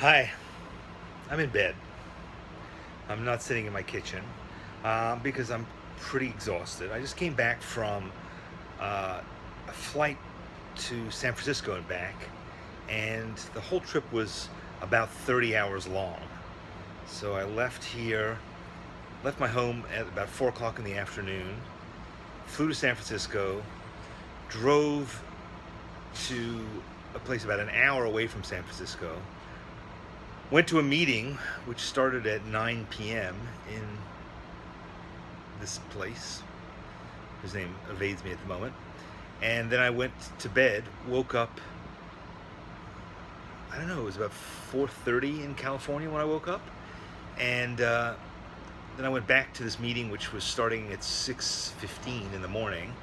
Hi, I'm in bed. I'm not sitting in my kitchen because I'm pretty exhausted. I just came back from a flight to San Francisco and back, and the whole trip was about 30 hours long. So I left my home at about 4 o'clock in the afternoon, flew to San Francisco, drove to a place about an hour away from San Francisco, went to a meeting which started at 9 p.m. in this place, whose name evades me at the moment. And then I went to bed, woke up, I don't know, it was about 4:30 in California when I woke up. And then I went back to this meeting, which was starting at 6:15 in the morning,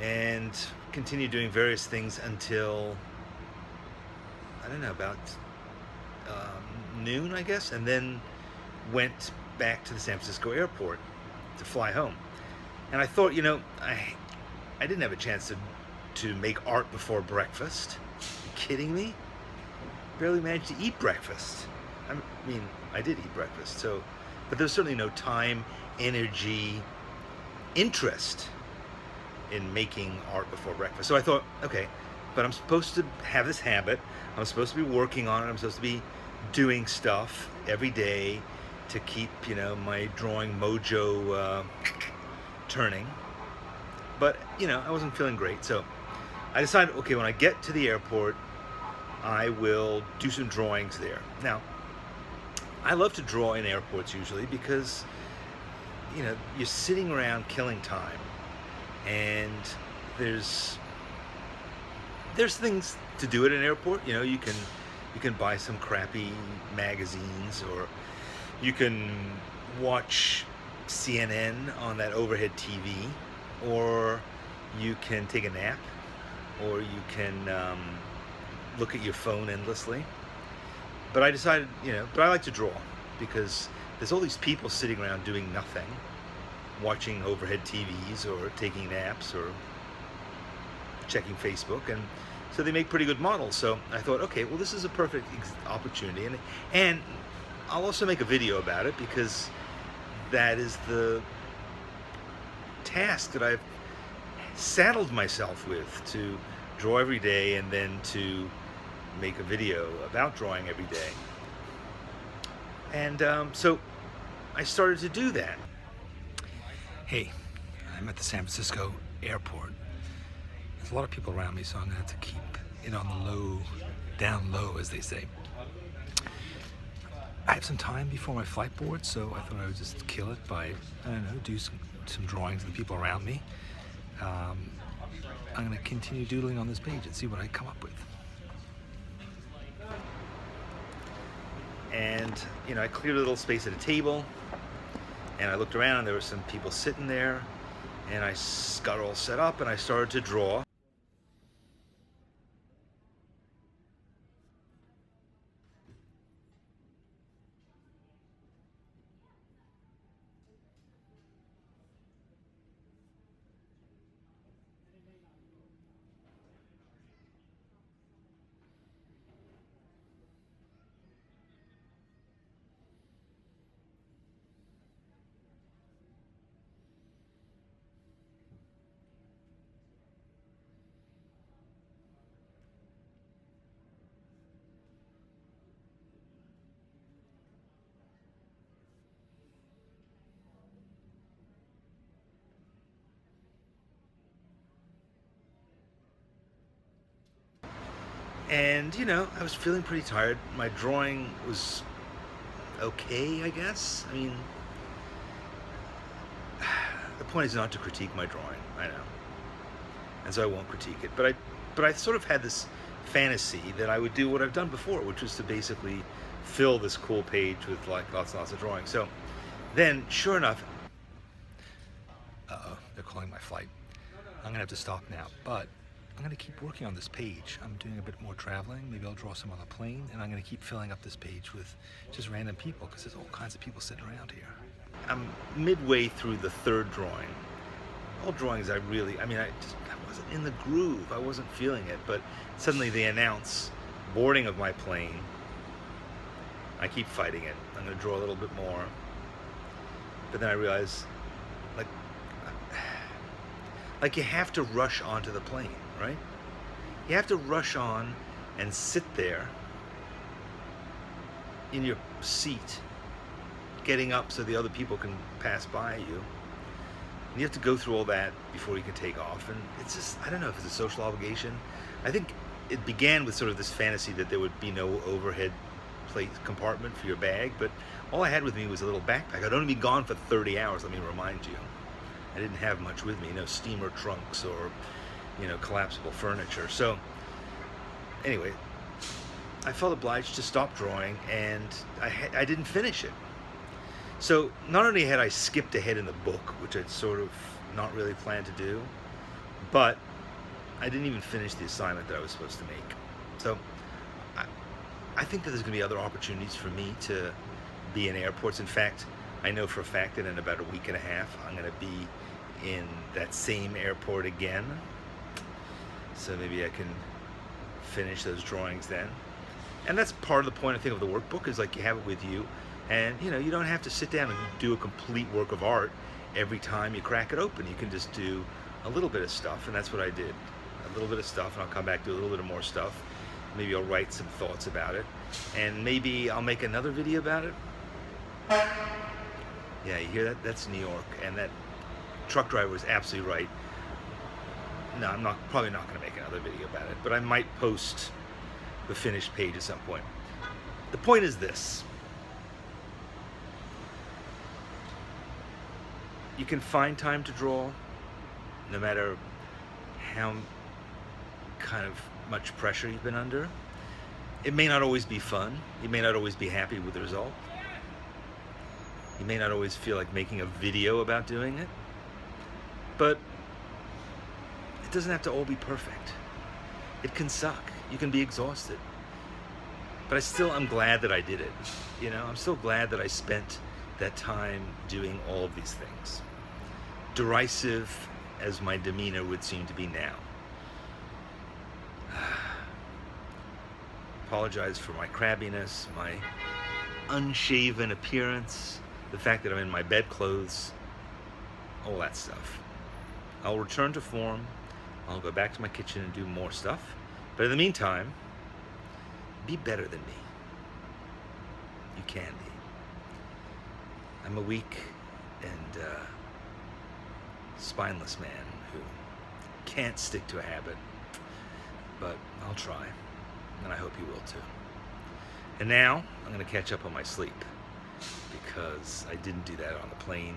and continued doing various things until, I don't know, about noon, I guess, and then went back to the San Francisco airport to fly home. And I thought, I didn't have a chance to make art before breakfast. Are you kidding me? Barely managed to eat breakfast. I mean, I did eat breakfast, but there's certainly no time, energy, interest in making art before breakfast. So I thought, okay, but I'm supposed to have this habit. I'm supposed to be working on it. I'm supposed to be doing stuff every day to keep, my drawing mojo turning. But, I wasn't feeling great. So I decided, okay, when I get to the airport, I will do some drawings there. Now, I love to draw in airports usually because, you're sitting around killing time, and there's things to do at an airport. You can buy some crappy magazines, or you can watch CNN on that overhead TV, or you can take a nap, or you can look at your phone endlessly. But I decided, but I like to draw because there's all these people sitting around doing nothing, watching overhead TVs or taking naps or checking Facebook, and so they make pretty good models. So I thought, okay, well, this is a perfect opportunity, and I'll also make a video about it because that is the task that I've saddled myself with, to draw every day and then to make a video about drawing every day. And so I started to do that. Hey, I'm at the San Francisco airport. There's a lot of people around me, so I'm gonna have to keep it on the low, down low, as they say. I have some time before my flight board, so I thought I would just kill it by, I don't know, do some drawings of the people around me. I'm gonna continue doodling on this page and see what I come up with. And, I cleared a little space at a table, and I looked around, and there were some people sitting there, and I got all set up, and I started to draw. And, I was feeling pretty tired. My drawing was okay, I guess. I mean, the point is not to critique my drawing, I know. And so I won't critique it. But I sort of had this fantasy that I would do what I've done before, which was to basically fill this cool page with like lots and lots of drawings. So then, sure enough, they're calling my flight. I'm gonna have to stop now, but I'm gonna keep working on this page. I'm doing a bit more traveling. Maybe I'll draw some on the plane, and I'm gonna keep filling up this page with just random people, because there's all kinds of people sitting around here. I'm midway through the third drawing. All drawings I wasn't in the groove. I wasn't feeling it, but suddenly they announce boarding of my plane, I keep fighting it. I'm going to draw a little bit more. But then I realize, like, you have to rush onto the plane, right? You have to rush on and sit there in your seat, getting up so the other people can pass by you. And you have to go through all that before you can take off. And it's just, I don't know if it's a social obligation. I think it began with sort of this fantasy that there would be no overhead plate compartment for your bag, but all I had with me was a little backpack. I'd only be gone for 30 hours, let me remind you. I didn't have much with me, no steamer trunks or, collapsible furniture. So anyway, I felt obliged to stop drawing, and I didn't finish it. So not only had I skipped ahead in the book, which I'd sort of not really planned to do, but I didn't even finish the assignment that I was supposed to make. So I think that there's going to be other opportunities for me to be in airports. In fact, I know for a fact that in about a week and a half, I'm going to be in that same airport again. So maybe I can finish those drawings then. And that's part of the point, I think, of the workbook, is like you have it with you. And, you don't have to sit down and do a complete work of art every time you crack it open. You can just do a little bit of stuff, and that's what I did. A little bit of stuff, and I'll come back to a little bit of more stuff. Maybe I'll write some thoughts about it, and maybe I'll make another video about it. Yeah, you hear that? That's New York, and that truck driver was absolutely right. No, I'm probably not going to make another video about it, but I might post the finished page at some point. The point is this. You can find time to draw, no matter how kind of much pressure you've been under. It may not always be fun. You may not always be happy with the result. You may not always feel like making a video about doing it. But it doesn't have to all be perfect. It can suck. You can be exhausted. But I'm glad that I did it. I'm still glad that I spent that time doing all of these things. Derisive as my demeanor would seem to be now. Apologize for my crabbiness, my unshaven appearance, the fact that I'm in my bedclothes, all that stuff. I'll return to form. I'll go back to my kitchen and do more stuff. But in the meantime, be better than me. You can be. I'm a weak and spineless man who can't stick to a habit, but I'll try, and I hope you will too. And now I'm going to catch up on my sleep, because I didn't do that on the plane,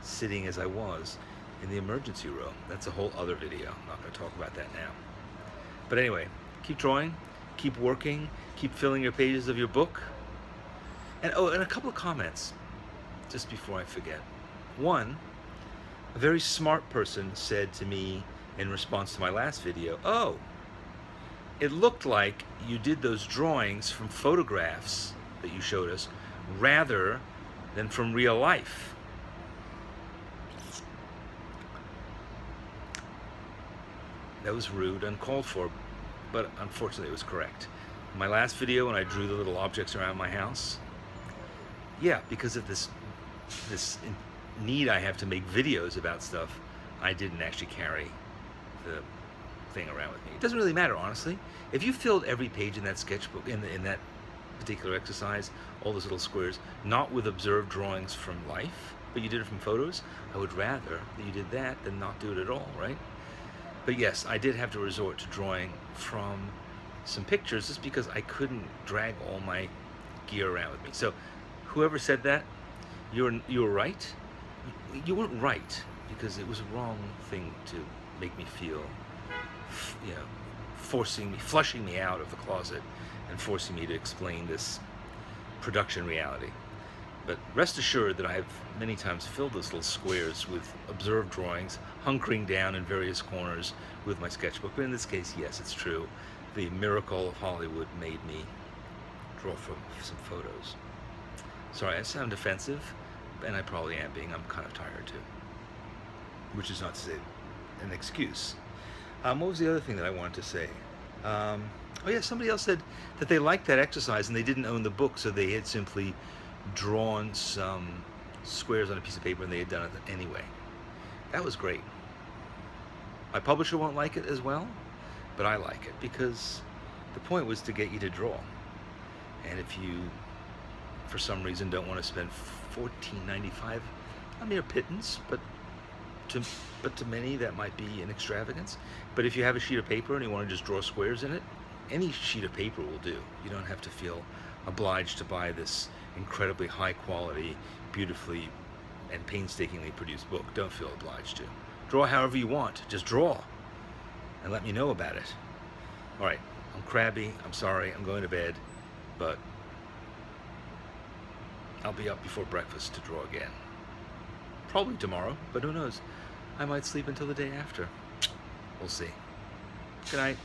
sitting as I was in the emergency room. That's a whole other video. I'm not going to talk about that now. But anyway, keep drawing, keep working, keep filling your pages of your book. And a couple of comments, just before I forget. One, a very smart person said to me in response to my last video, "Oh, it looked like you did those drawings from photographs that you showed us rather than from real life." That was rude, uncalled for, but unfortunately it was correct. In my last video, when I drew the little objects around my house, yeah, because of this need I have to make videos about stuff, I didn't actually carry the thing around with me. It doesn't really matter, honestly. If you filled every page in that sketchbook, in that particular exercise, all those little squares, not with observed drawings from life, but you did it from photos, I would rather that you did that than not do it at all, right? But yes, I did have to resort to drawing from some pictures just because I couldn't drag all my gear around with me. So whoever said that, you were right. You weren't right, because it was a wrong thing to make me feel, flushing me out of the closet and forcing me to explain this production reality. But rest assured that I've many times filled those little squares with observed drawings, hunkering down in various corners with my sketchbook. But in this case, yes, it's true. The miracle of Hollywood made me draw from some photos. Sorry, I sound defensive, and I probably am being. I'm kind of tired too. Which is not to say an excuse. What was the other thing that I wanted to say? Oh yeah, somebody else said that they liked that exercise and they didn't own the book, so they had simply drawn some squares on a piece of paper and they had done it anyway. That was great. My publisher won't like it as well, but I like it because the point was to get you to draw. And if you, for some reason, don't want to spend $14.95, a mere pittance, but to many that might be an extravagance. But if you have a sheet of paper and you want to just draw squares in it, any sheet of paper will do. You don't have to feel obliged to buy this incredibly high quality, beautifully and painstakingly produced book. Don't feel obliged to. Draw however you want. Just draw and let me know about it. All right, I'm crabby. I'm sorry. I'm going to bed, but I'll be up before breakfast to draw again. Probably tomorrow, but who knows? I might sleep until the day after. We'll see. Good night.